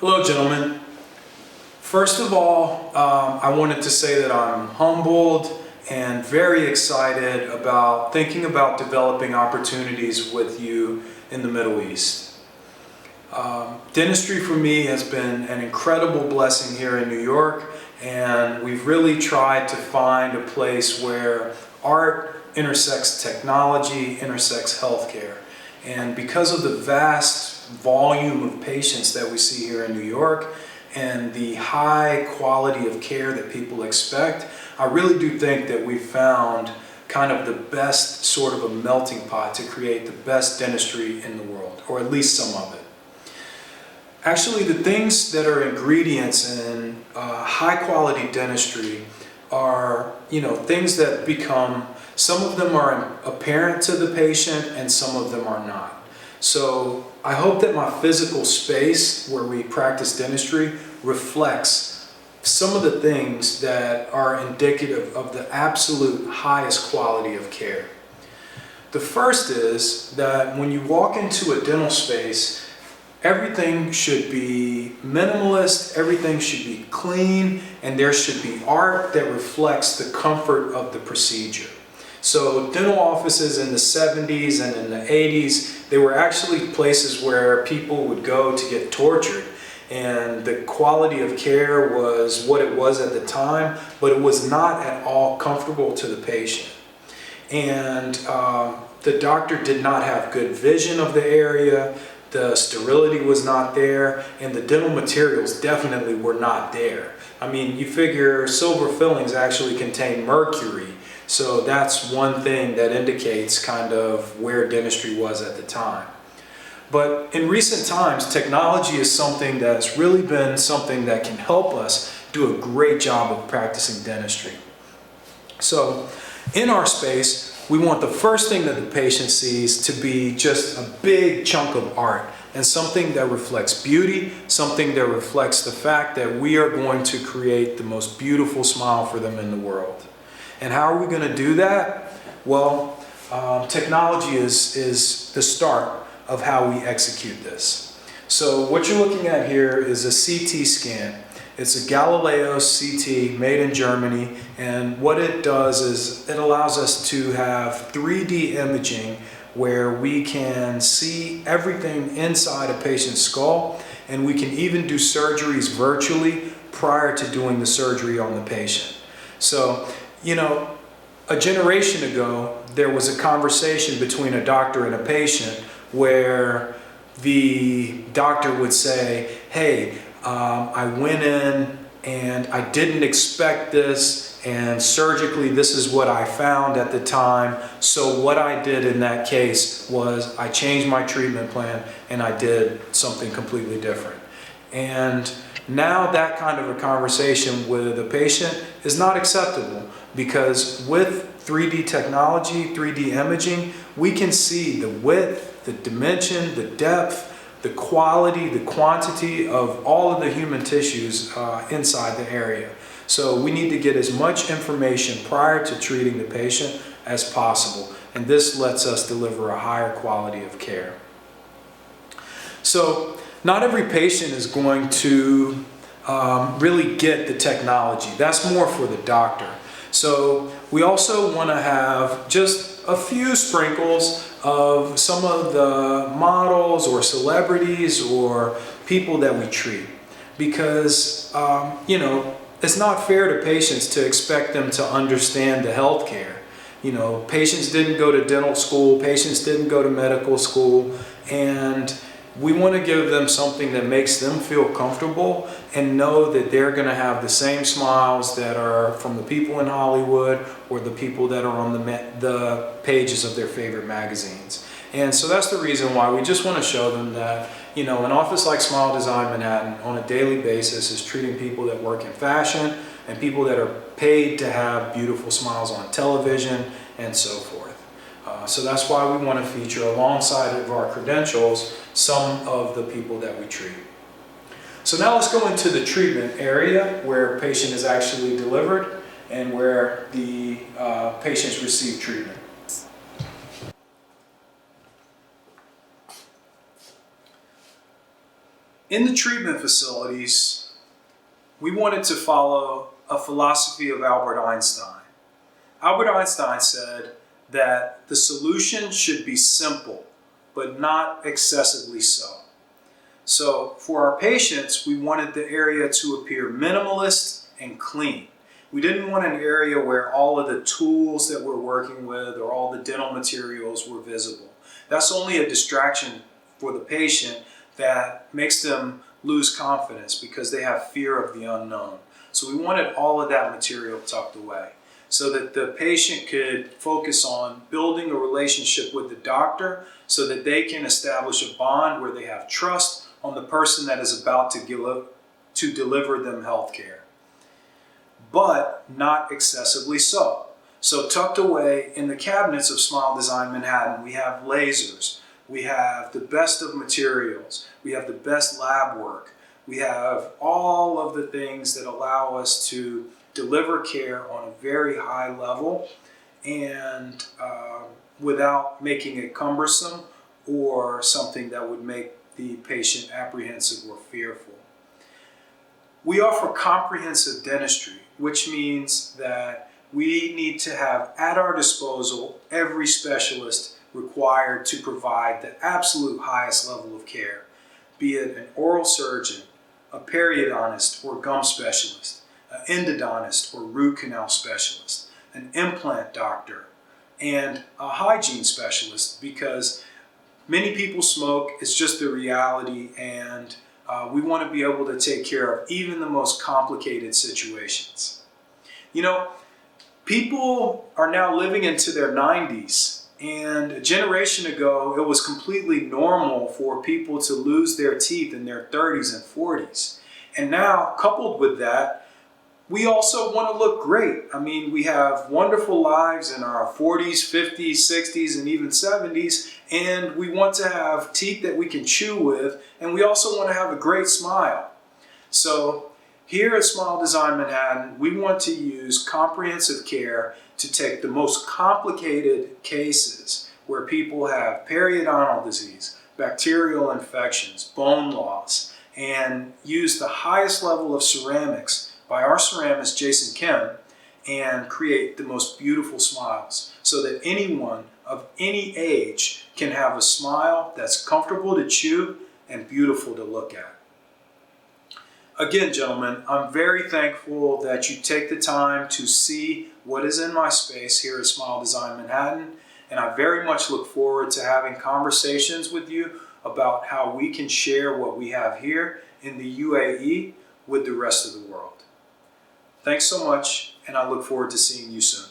Hello, gentlemen. First of all, I wanted to say that I'm humbled and very excited about thinking about developing opportunities with you in the Middle East. Dentistry for me has been an incredible blessing here in New York, and we've really tried to find a place where art intersects technology, intersects healthcare. And because of the vast volume of patients that we see here in New York and the high quality of care that people expect, I really do think that we've found kind of the best sort of a melting pot to create the best dentistry in the world, or at least some of it. Actually, the things that are ingredients in high quality dentistry are, things that become, some of them are apparent to the patient and some of them are not. So I hope that my physical space where we practice dentistry reflects some of the things that are indicative of the absolute highest quality of care. The first is that when you walk into a dental space, everything should be minimalist, everything should be clean, and there should be art that reflects the comfort of the procedure. So dental offices in the 70s and in the 80s, they were actually places where people would go to get tortured. And the quality of care was what it was at the time, but it was not at all comfortable to the patient. And the doctor did not have good vision of the area, the sterility was not there, and the dental materials definitely were not there. I mean, you figure silver fillings actually contain mercury. So that's one thing that indicates kind of where dentistry was at the time. But in recent times, technology is something that's really been something that can help us do a great job of practicing dentistry. So in our space, we want the first thing that the patient sees to be just a big chunk of art and something that reflects beauty, something that reflects the fact that we are going to create the most beautiful smile for them in the world. And how are we going to do that? Well, technology is the start of how we execute this. So what you're looking at here is a CT scan. It's a Galileo CT made in Germany, and what it does is it allows us to have 3D imaging where we can see everything inside a patient's skull, and we can even do surgeries virtually prior to doing the surgery on the patient. So, a generation ago, there was a conversation between a doctor and a patient where the doctor would say, hey, I went in and I didn't expect this, and surgically this is what I found at the time. So what I did in that case was I changed my treatment plan and I did something completely different. And now that kind of a conversation with a patient is not acceptable, because with 3D technology, 3D imaging, we can see the width, the dimension, the depth, the quality, the quantity of all of the human tissues inside the area. So we need to get as much information prior to treating the patient as possible, and this lets us deliver a higher quality of care. So not every patient is going to really get the technology. That's more for the doctor. So we also want to have just a few sprinkles of some of the models or celebrities or people that we treat, because it's not fair to patients to expect them to understand the healthcare. Patients didn't go to dental school, patients didn't go to medical school, and we want to give them something that makes them feel comfortable and know that they're going to have the same smiles that are from the people in Hollywood or the people that are on the pages of their favorite magazines. And so that's the reason why we just want to show them that, an office like Smile Design Manhattan on a daily basis is treating people that work in fashion and people that are paid to have beautiful smiles on television and so forth. So that's why we want to feature alongside of our credentials some of the people that we treat. So now let's go into the treatment area where a patient is actually delivered and where the patients receive treatment. In the treatment facilities, we wanted to follow a philosophy of Albert Einstein. Albert Einstein said that the solution should be simple, but not excessively so. So for our patients, we wanted the area to appear minimalist and clean. We didn't want an area where all of the tools that we're working with or all the dental materials were visible. That's only a distraction for the patient that makes them lose confidence because they have fear of the unknown. So we wanted all of that material tucked away so that the patient could focus on building a relationship with the doctor so that they can establish a bond where they have trust on the person that is about to deliver them health care, but not excessively so. So tucked away in the cabinets of Smile Design Manhattan, we have lasers, we have the best of materials, we have the best lab work, we have all of the things that allow us to deliver care on a very high level and without making it cumbersome or something that would make the patient apprehensive or fearful. We offer comprehensive dentistry, which means that we need to have at our disposal every specialist required to provide the absolute highest level of care, be it an oral surgeon, a periodontist or gum specialist, an endodontist or root canal specialist, an implant doctor, and a hygiene specialist, because many people smoke, it's just the reality, and we want to be able to take care of even the most complicated situations. You know, people are now living into their 90s, and a generation ago, it was completely normal for people to lose their teeth in their 30s and 40s. And now, coupled with that, we also want to look great. I mean, we have wonderful lives in our 40s, 50s, 60s, and even 70s, and we want to have teeth that we can chew with, and we also want to have a great smile. So here at Smile Design Manhattan, we want to use comprehensive care to take the most complicated cases where people have periodontal disease, bacterial infections, bone loss, and use the highest level of ceramics by our ceramist, Jason Kim, and create the most beautiful smiles so that anyone of any age can have a smile that's comfortable to chew and beautiful to look at. Again, gentlemen, I'm very thankful that you take the time to see what is in my space here at Smile Design Manhattan, and I very much look forward to having conversations with you about how we can share what we have here in the UAE with the rest of the world. Thanks so much, and I look forward to seeing you soon.